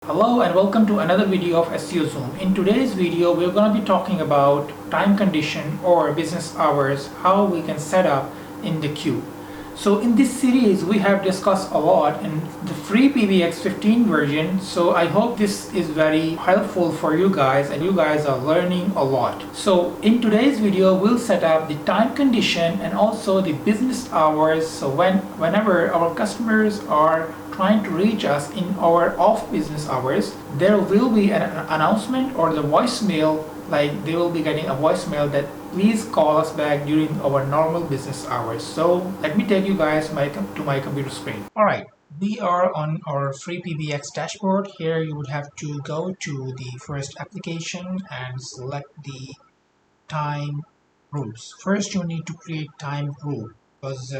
Hello and welcome to another video of SEO Zoom. In today's video, we're going to be talking about time condition or business hours, how we can set up in the queue. So in this series, we have discussed a lot in the free PBX 15 version. So I hope this is very helpful for you guys and you guys are learning a lot. So in today's video, we'll set up the time condition and also the business hours. So whenever our customers are trying to reach us in our off business hours, there will be an announcement or the voicemail, like they will be getting a voicemail that please call us back during our normal business hours. So let me take you guys to my computer screen. Alright, we are on our free PBX dashboard. Here you would have to go to the first application and select the time groups. First you need to create time group because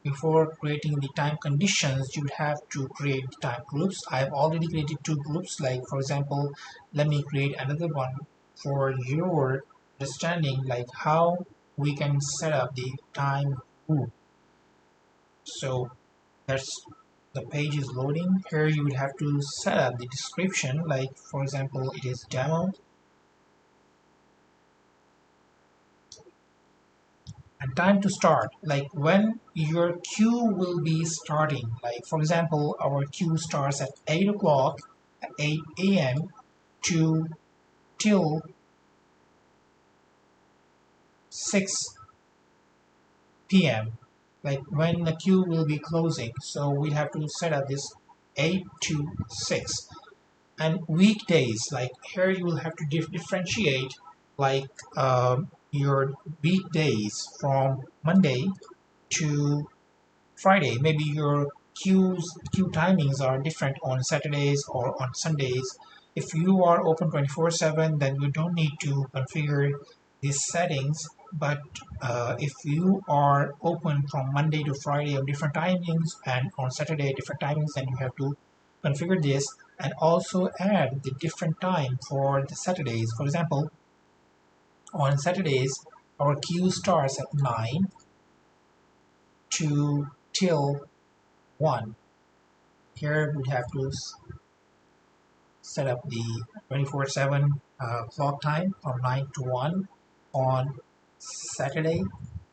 before creating the time conditions you have to create the time groups. I have already created two groups. Like for example, let me create another one for your understanding, like how we can set up the time group. So that's the page is loading. Here you would have to set up the description, like for example it is demo, and time to start, like when your queue will be starting. Like for example, our queue starts at 8 o'clock, 8 a.m. to till 6 p.m. like when the queue will be closing. So we have to set up this 8 to 6. And weekdays, like here you will have to differentiate, like your weekdays from Monday to Friday. Maybe your queue timings are different on Saturdays or on Sundays. If you are open 24/7, then you don't need to configure these settings. But if you are open from Monday to Friday on different timings and on Saturday different timings, then you have to configure this and also add the different time for the Saturdays. For example, on Saturdays our queue starts at 9 to till 1. Here we have to set up the 24/7 clock time from 9 to 1 on Saturday,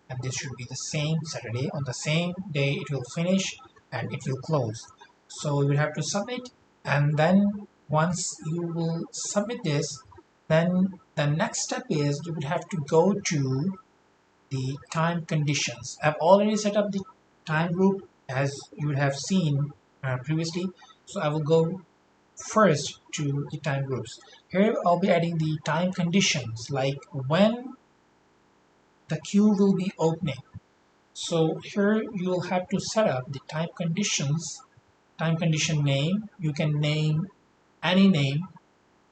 and this should be the same Saturday. On the same day it will finish and it will close. So you will have to submit, and then once you will submit this, then the next step is you would have to go to the time conditions. I've already set up the time group as you would have seen previously. So I will go first to the time groups. Here I'll be adding the time conditions, like when the queue will be opening. So here you will have to set up the time conditions, time condition name. You can name any name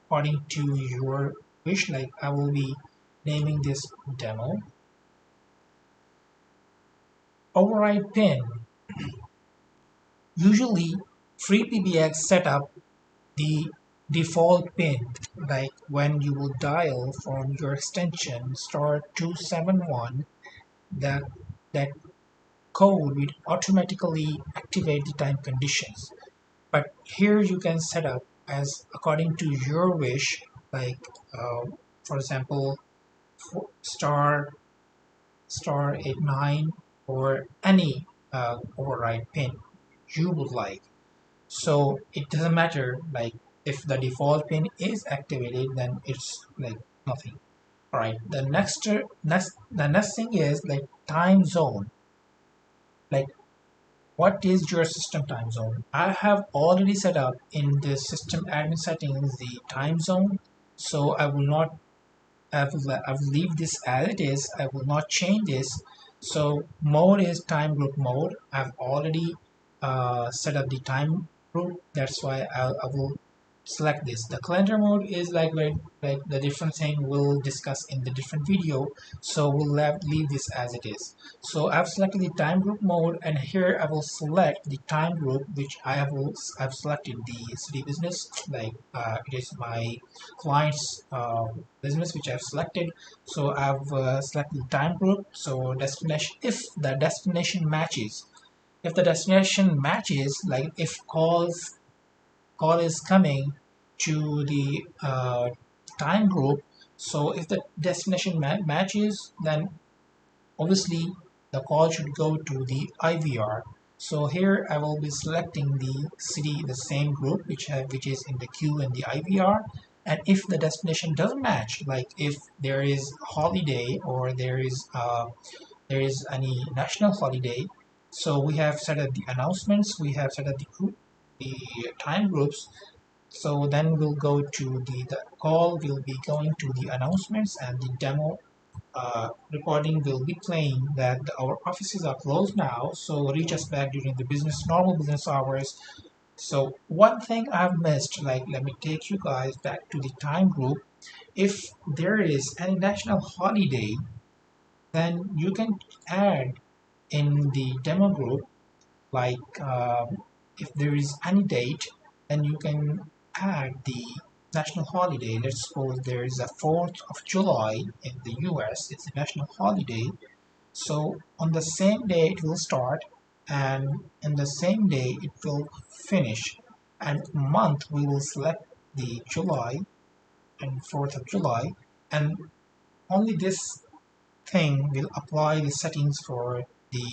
according to your wish. Like I will be naming this demo. Override pin. Usually FreePBX set up the default pin, like when you will dial from your extension star 271, that that code will automatically activate the time conditions. But here you can set up as according to your wish, like for example star 89 or any override pin you would like. So it doesn't matter, like if the default pin is activated, then it's like nothing. All right, the next thing is like time zone. Like what is your system time zone? I have already set up in the system admin settings the time zone, so I will leave this as it is. I will not change this. So mode is time group mode. I've already set up the time group. That's why I will select this. The calendar mode is like the different thing we'll discuss in the different video. So we'll leave this as it is. So I've selected the time group mode, and here I will select the time group which I've selected the city business. Like it is my client's business which I've selected. So I've selected the time group. So destination, if the destination matches, like if calls call is coming to the time group. So if the destination matches, then obviously the call should go to the IVR. So here I will be selecting the city, the same group which is in the queue and the IVR. And if the destination doesn't match, like if there is holiday or there is any national holiday, so we have set up the announcements, we have set up the time groups. So then we'll go to the call will be going to the announcements, and the demo recording will be playing that our offices are closed now, so reach us back during the normal business hours. So one thing I've missed, like let me take you guys back to the time group. If there is any national holiday, then you can add in the demo group, like if there is any date, then you can add the national holiday. Let's suppose there is a 4th of July in the US, it's a national holiday. So on the same day it will start, and in the same day it will finish. And month we will select the July and 4th of July, and only this thing will apply the settings for the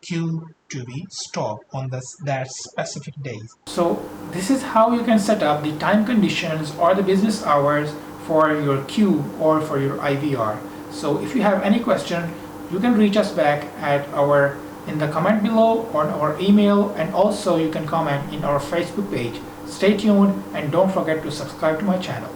queue to be stopped on that specific day. So this is how you can set up the time conditions or the business hours for your queue or for your IVR. So if you have any question, you can reach us back at our in the comment below on our email, and also you can comment in our Facebook page. Stay tuned and don't forget to subscribe to my channel.